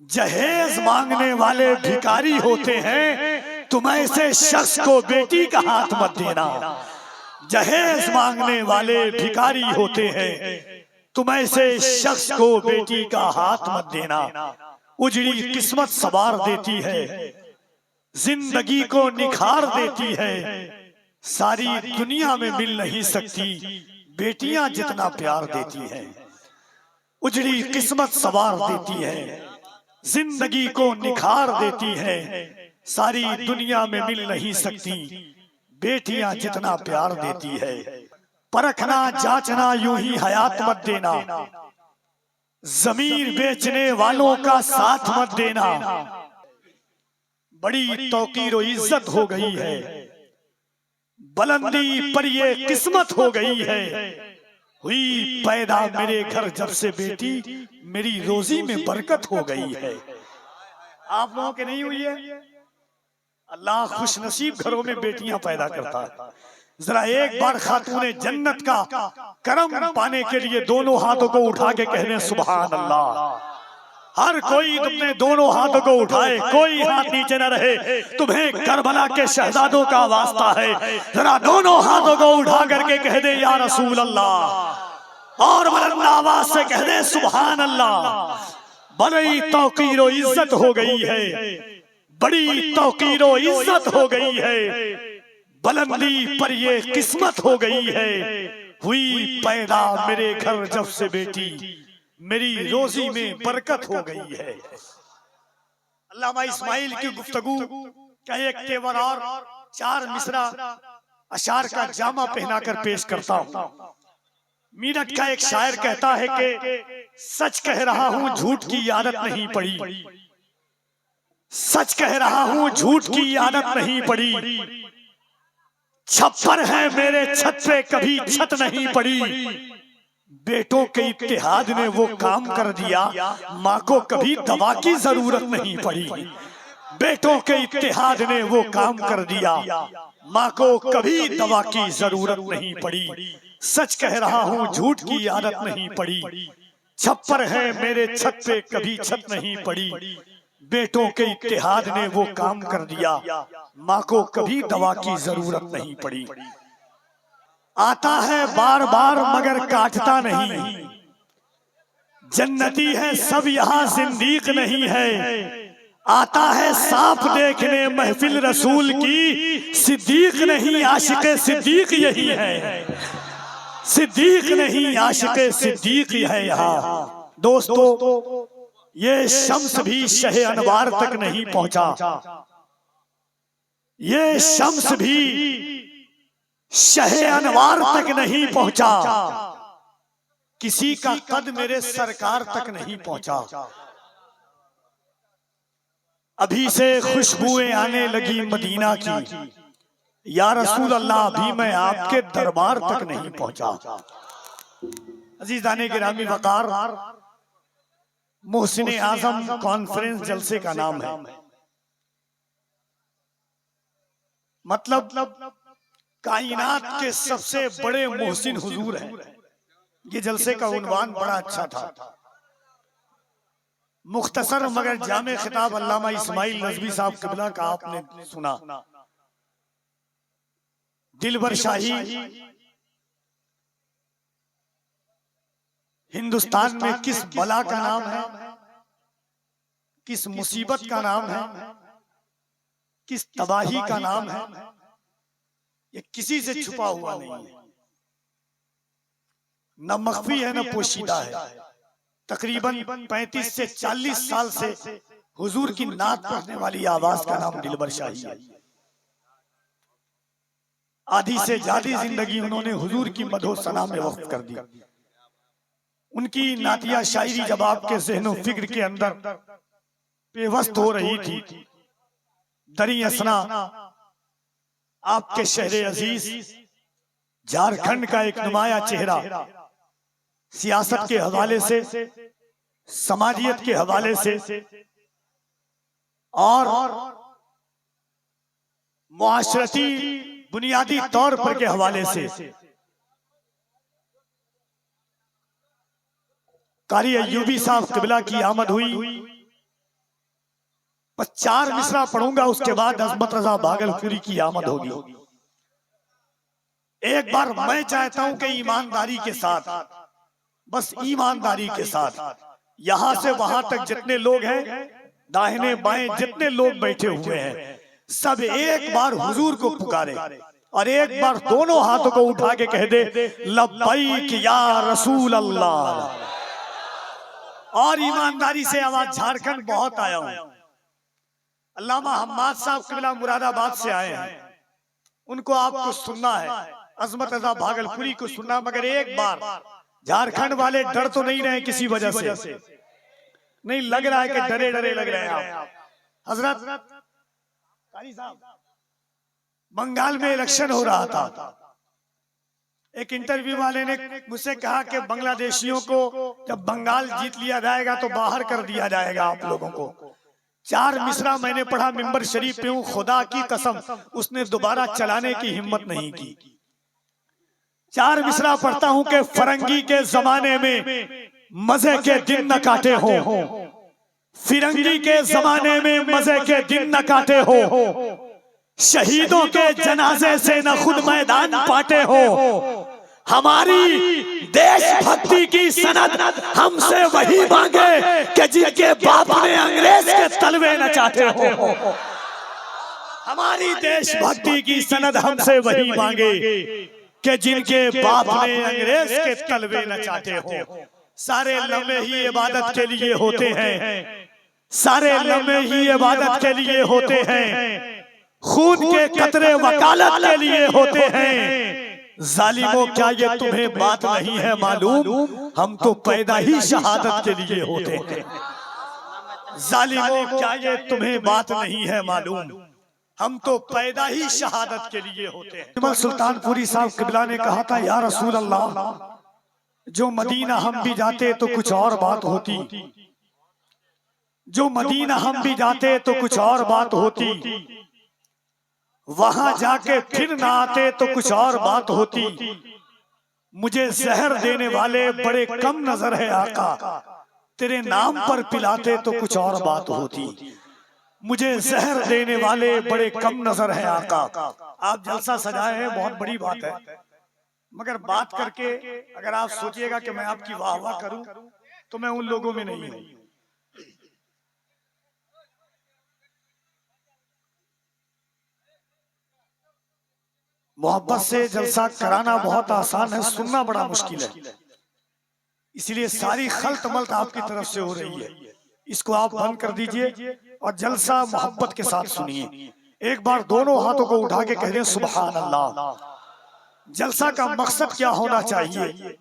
जहेज मांगने वाले भिखारी होते हैं, तुम ऐसे शख्स को बेटी का हाथ मत देना। जहेज मांगने वाले भिखारी होते हैं, तुम ऐसे शख्स को बेटी का हाथ मत देना। उजड़ी किस्मत सवार देती है, जिंदगी को निखार देती है। सारी दुनिया में मिल नहीं सकती बेटियां जितना प्यार देती हैं। उजड़ी किस्मत सवार देती है, जिंदगी को निखार देती है। सारी दुनिया में मिल नहीं सकती बेटियां जितना प्यार देती है। परखना जांचना यूं ही हयात मत देना, जमीर बेचने वालों का साथ मत देना। बड़ी तौकीर और इज्जत हो गई है, बुलंदी पर ये किस्मत हो गई है। हुई पैदा मेरे घर जब से बेटी, मेरी रोजी में बरकत हो गई है। आप लोगों के नहीं हुई है? अल्लाह खुश नसीब घरों में बेटियां पैदा करता है। जरा एक बार खातूने जन्नत का करम पाने के लिए दोनों हाथों को उठा के कहने सुभान अल्लाह। हर कोई तुमने दोनों हाथों को उठाए, कोई हाथ नीचे न रहे। तुम्हें करबला के शहजादों का वास्ता है, जरा दोनों हाथों को उठा करके कह दे या रसूल अल्लाह, और बुलंद आवाज से कह दे सुभान अल्लाह। बड़ी तौकीर और इज्जत हो गई है, बड़ी तौकीर और इज्जत हो गई है। बुलंदी पर ये किस्मत हो गई है। हुई पैदा मेरे घर जब से बेटी, मेरी रोजी में बरकत हो गई है। अल्लामा इस्माइल की गुफ्तगू का एक तेवर और 4 मिसरा अशार का जामा पहनाकर पेश करता हूँ। मीरठ का एक शायर कहता है कि सच कह रहा हूँ झूठ की आदत नहीं पड़ी, सच कह रहा हूँ झूठ की आदत नहीं पड़ी। छप्पर है मेरे छत पे कभी छत नहीं पड़ी। बेटों के इत्तेहाद ने वो काम कर दिया, माँ को कभी दवा की जरूरत नहीं पड़ी। बेटों के इत्तेहाद ने वो काम कर दिया, माँ को कभी दवा की जरूरत नहीं पड़ी। सच कह रहा हूँ झूठ की आदत नहीं पड़ी। छप्पर है मेरे छत पे कभी छत नहीं पड़ी। बेटों के इत्तेहाद ने वो काम कर दिया, माँ को कभी दवा की जरूरत नहीं पड़ी। आता है बार बार मगर काटता नहीं, जन्नती है सब यहाँ जिंदीक नहीं है। आता है सांप देखने महफिल रसूल की, सिद्दीक नहीं आशिक़े सिद्दीक यही है। सिद्दीक नहीं आशिक़े सिद्दीक है यहाँ। दोस्तों ये शम्स भी शहे अनवार तक नहीं पहुंचा, ये शम्स भी शहे अनवार तक नहीं पहुंचा। किसी का कद मेरे सरकार तक नहीं पहुंचा। अभी से खुशबुएं आने लगी मदीना की, या रसूल अल्लाह अभी मैं आपके दरबार तक नहीं पहुंचा। अजीज़ाने गिरामी वक़ार, मोहसिन आज़म कॉन्फ्रेंस जलसे का नाम है। मतलब कायनात के सबसे बड़े मोहसिन हुजूर हैं। ये जलसे का उन्वान बड़ा अच्छा था, मुख्तसर मगर जामे खिताब अल्लामा इस्माइल नज़वी साहब क़िबला का आपने सुना। दिलबर शाही हिंदुस्तान में किस बला का नाम है, किस मुसीबत का नाम है, किस तबाही का नाम है, ये किसी से छुपा हुआ नहीं है। न मख्फी है न पोशीदा है। तकरीबन 35 से 40 साल से हुजूर की नात पढ़ने वाली आवाज का नाम दिलबर शाही है। आधी से ज्यादा जिंदगी उन्होंने हुजूर की मदहो सना में वक्त कर दी। उनकी नातिया शायरी जब आपके ज़हनो फिक्र के अंदर पेवस्त हो रही थी, दरी असना आपके शहरे अजीज झारखंड का एक नुमाया चेहरा सियासत के हवाले से, समाजियत के हवाले से और मुआशरती बुनियादी तौर पर के हवाले से कारी अय्यूबी साहब क़िबला की आमद हुई। बस 4 मिसरा पढ़ूंगा, उसके बाद अजमत रजा भागलपुरी की आमद होगी। एक बार मैं चाहता हूं कि ईमानदारी के साथ, बस ईमानदारी के साथ, यहां से वहां तक जितने लोग हैं, दाहिने बाएं जितने लोग बैठे हुए हैं, सब एक बार हुजूर को पुकारे और एक बार दोनों हाथों को उठा के कह दे लब्बैक या रसूल अल्लाह। और ईमानदारी से आवाज, झारखंड बहुत आया हूं, अल्लामा हम्माद साहब किबला मुरादाबाद से आए हैं, उनको आपको सुनना है, अजमत रजा भागलपुरी को सुनना, मगर एक बार झारखंड वाले डर तो नहीं रहे किसी वजह से, नहीं लग रहा है कि डरे डरे लग रहे हैं आप। हजरत कारी साहब, बंगाल में इलेक्शन हो रहा था, एक इंटरव्यू वाले ने मुझसे कहा कि बांग्लादेशियों को जब बंगाल जीत लिया जाएगा तो बाहर कर दिया जाएगा आप लोगों को। 4 मिसरा मैंने पढ़ा मिंबर शरीफ पे हूं, खुदा की कसम उसने दोबारा चलाने की हिम्मत नहीं की। 4 मिसरा पढ़ता हूं कि फरंगी के जमाने में मजे के दिन न काटे हो, फिरंगी के जमाने में मजे के दिन न काटे हो, शहीदों के जनाजे से न खुद मैदान पाटे हो, हमारी देशभक्ति की सनद हमसे वही मांगे कि जिनके बाप ने अंग्रेज के तलवे न चाटे हो। हमारी देशभक्ति की सनद हमसे वही मांगे कि जिनके बाप ने अंग्रेज के तलवे न चाटे हो। सारे लम्हे ही इबादत के लिए होते हैं, सारे लम्हे ही इबादत के लिए होते हैं, खून के कतरे वकालत के लिए होते हैं। जालिमों क्या ये तुम्हें बात नहीं है मालूम, हम तो पैदा ही शहादत के लिए होते हैं। जालिमों क्या ये तुम्हें बात नहीं है मालूम, हम तो पैदा ही शहादत के लिए होते हैं। सुल्तानपुरी साहब किबला ने कहा था, या रसूल अल्लाह, जो मदीना हम भी जाते तो कुछ और बात होती, जो मदीना हम भी जाते तो कुछ और बात होती, वहां जाके फिर ना आते तो कुछ और बात होती। मुझे जहर देने वाले बड़े कम नजर है आका, तेरे नाम पर पिलाते तो कुछ और बात होती। मुझे जहर देने वाले बड़े कम नजर है आका। आप जलसा सजाए हैं, बहुत बड़ी बात है, मगर बात करके अगर आप सोचिएगा कि मैं आपकी वाह वाह करूं तो मैं उन लोगों में नहीं हूं। मोहब्बत से जलसा कराना बहुत आसान है, सुनना बड़ा मुश्किल है, इसलिए सारी खल्त मल्त आपकी तरफ से हो रही है। इसको आप बंद कर दीजिए और जलसा मोहब्बत के साथ सुनिए। एक बार दोनों हाथों को उठा के कह दें सुभान अल्लाह। जलसा का मकसद क्या होना चाहिए?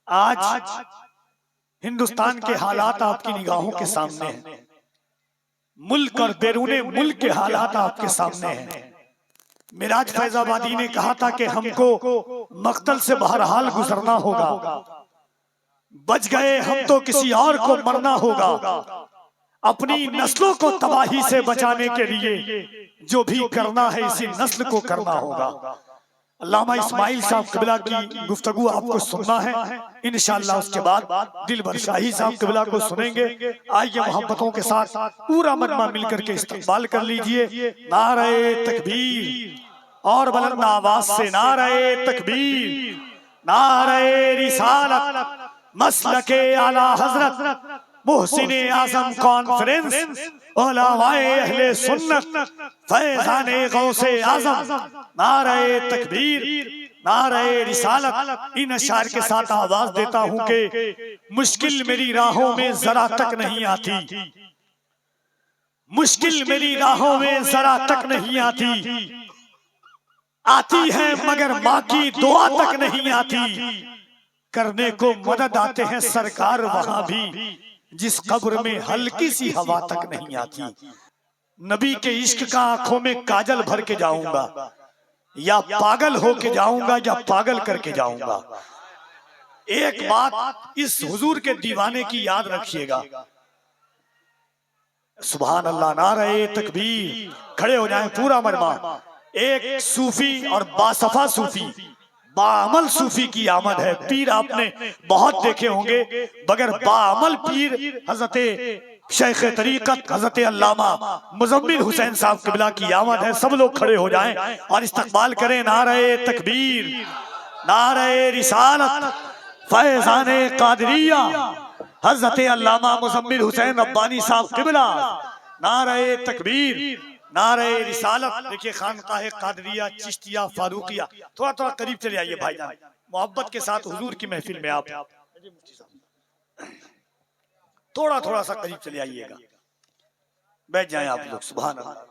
आज हिंदुस्तान के हालात आपकी निगाहों के सामने हैं, मुल्क और बैरूने मुल्क के हालात आपके सामने हैं। मिराज फैजाबादी ने कहा था कि हमको मक्तल से बहरहाल गुजरना होगा, बच गए हम तो किसी और को मरना होगा। अपनी नस्लों को तबाही से बचाने के लिए जो भी करना है इसी नस्ल को करना होगा। अल्लामा इस्माइल साहब किबला की गुफ्तगू आपको सुनना है, इंशाअल्लाह उसके बाद दिलबर शाही साहब किबला को सुनेंगे। आइए मोहब्बतों के साथ पूरा मजमा मिलकर के इस्तकबाल कर लीजिए। नारे तकबीर और बुलंद आवाज से नारे तकबीर, नारे रिसालत, मसलके आला हजरत मुहसिन आजम कॉन्फ्रेंस, उलमाए अहले सुन्नत, फैजाने गौसे आजम। नारे तकबीर, नारे रिसालत। इन अशार के साथ आवाज देता हूं कि मुश्किल मेरी राहों में जरा तक नहीं आती, मुश्किल मेरी राहों में जरा तक नहीं आती, आती है मगर माँ की दुआ तक नहीं आती। करने को मदद आते हैं सरकार वहां भी, जिस कब्र में हल्की सी हवा तक नहीं आती। नबी के इश्क का आंखों में काजल भर के जाऊंगा, या पागल होके जाऊंगा या पागल करके जाऊंगा। एक बात इस हुजूर के दीवाने की याद रखिएगा। सुभान अल्लाह, नारे तकबीर। खड़े हो जाएं पूरा मजमा। एक सूफी और बासफा सूफी, बाअमल सूफी की आमद है। पीर आपने बहुत देखे होंगे, मगर बाअमल पीर हजरत शेख तरीकत हजरत अल्लामा मुजम्मिल हुसैन साहब किबला की आमद है। सब लोग खड़े हो जाएं और इस्तकबाल करें। नारे तकबीर, नारे रिसालत, फैज़ाने कादरिया, हजरत अल्लामा मुजम्मिल हुसैन रब्बानी साहब किबला। नारे तकबीर, नारे रिसालत। देखिए खानकाह कादरिया, चिश्तिया, फारूकिया, थोड़ा थोड़ा करीब चले आइए भाईजान, मोहब्बत के साथ हुजूर की महफिल में आप थोड़ा थोड़ा सा करीब चले आइएगा। बैठ जाएं आप लोग। सुभान अल्लाह,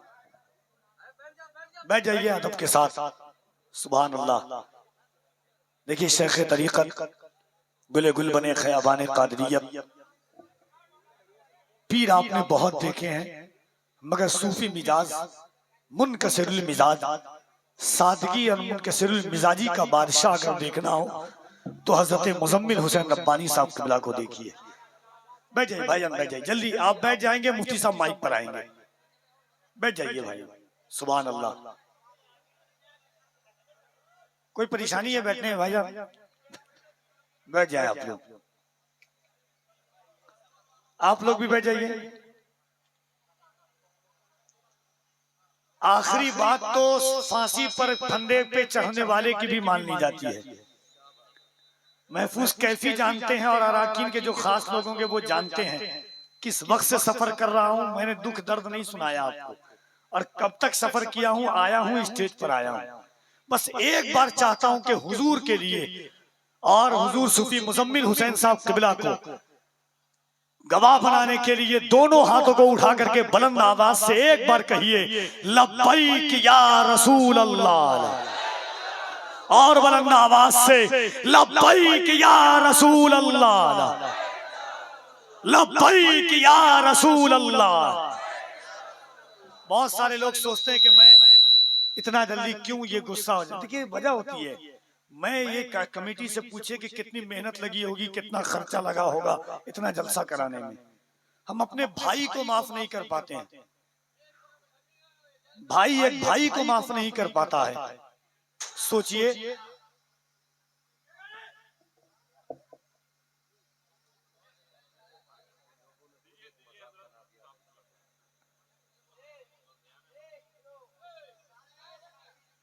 बैठ जाइए अदब के साथ। सुभान अल्लाह। देखिए शेख तरीकत गुले गुल बने खयाबाने कादरिया, पीर आपने बहुत देखे हैं, मगर सूफी मिजाज, मुनकसिरुल मिजाज, सादगी और मुनकसिरुल मिजाजी का बादशाह अगर देखना हो तो हजरत मुजम्मिल हुसैन रब्बानी साहब किबला को देखिए। बैठ जाइए भाईजान, बैठ जाइए जल्दी। आप बैठ जाएंगे, मुफ्ती साहब माइक पर आएंगे। बैठ जाइए भाई। सुभान अल्लाह। कोई परेशानी है बैठने में भाईजान? बैठ जाए आप लोग। आप लोग भी बैठ जाइए। आखिरी बात तो फांसी पर फंदे पे चढ़ने वाले की भी मान ली जाती है। महफूज कैफी जानते हैं और अराकीन के जो खास लोग होंगे वो जानते हैं किस वक्त से सफर कर रहा हूं। मैंने दुख दर्द नहीं सुनाया आपको, और कब तक सफर किया हूं, आया हूं, स्टेज पर आया हूं। बस एक बार चाहता हूं कि हुजूर के लिए और हुजूर सूफी मुजम्मिल हुसैन साहब किबला को गवाह बनाने के लिए दोनों हाथों को उठा करके बुलंद आवाज से एक बार कहिए, लब्बैक या रसूल अल्लाह। और बुलंद आवाज से लब्बैक या रसूल अल्लाह, लब्बैक या रसूल अल्लाह। बहुत सारे लोग सोचते हैं कि मैं इतना जल्दी क्यों ये गुस्सा हो जाता। देखिए वजह होती है, मैं ये कमेटी से पूछे कि कितनी मेहनत लगी होगी, कितना खर्चा लगा होगा इतना जलसा कराने में। हम अपने भाई को माफ नहीं कर पाते हैं। भाई एक भाई को माफ नहीं कर पाता है। सोचिए,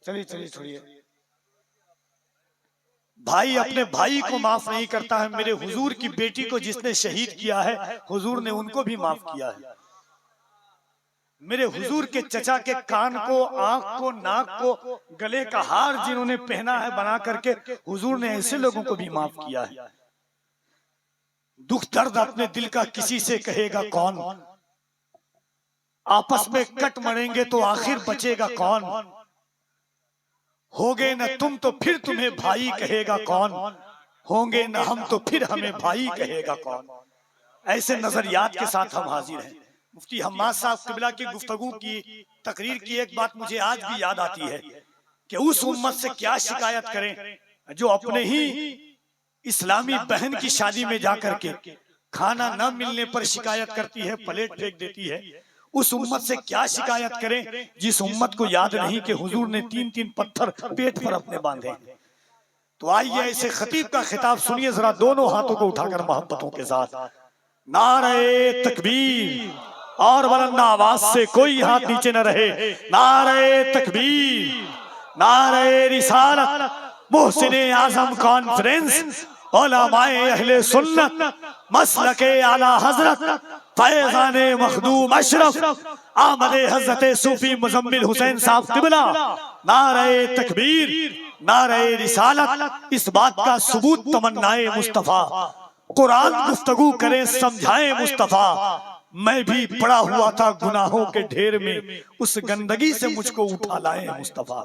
चलिए चलिए छोड़िए। भाई अपने भाई को माफ नहीं करता है। मेरे हुजूर की बेटी को जिसने शहीद किया है, हुजूर ने उनको भी माफ किया है। मेरे हुजूर के चचा के कान को, आंख को, नाक को, गले का हार जिन्होंने पहना है बना करके, हुजूर ने ऐसे लोगों को भी माफ किया है। दुख दर्द अपने दिल का किसी से कहेगा कौन? आपस में कट मरेंगे तो आखिर बचेगा कौन? होगे न तुम तो फिर तुम्हें भाई कहेगा कौन? होंगे न हम तो फिर हमें भाई कहेगा कौन? ऐसे नजरियात के साथ हम हाजिर हैं। मुफ्ती हम्माद साहब किबला की गुफ्तगू की, तकरीर की एक बात मुझे आज भी याद आती है कि उस उम्मत से क्या शिकायत करें जो अपने ही इस्लामी बहन की शादी में जाकर के खाना न मिलने पर शिकायत करती है, प्लेट फेंक देती है। उस उम्मत से क्या शिकायत करें जिस उम्मत को याद नहीं कि हुजूर ने 3-3 पत्थर पेट पर अपने बांधे। तो आइए ऐसे खतीब का खिताब सुनिए जरा, दोनों हाथों को उठाकर मोहब्बतों के साथ। नारे तकबीर, और बुलंद आवाज से, कोई हाथ नीचे न रहे। नारे तकबीर, नारे रिसालत, मोहसिने आजम कॉन्फ्रेंस, उलमाए अहले सुन्नत, मसलके आला हजरत, फैज़ाने मखदूम अशरफ, आमदे हजरत सूफी मुजम्मिल हुसैन साहब किबला। नारे तकबीर, नारे रिसालत, इस बात का सबूत तमन्नाए मुस्तफा। कुरान गुफ्तगू करे समझाए मुस्तफा। मैं भी पड़ा हुआ था गुनाहों के ढेर में, उस गंदगी से मुझको उठा लाए मुस्तफा।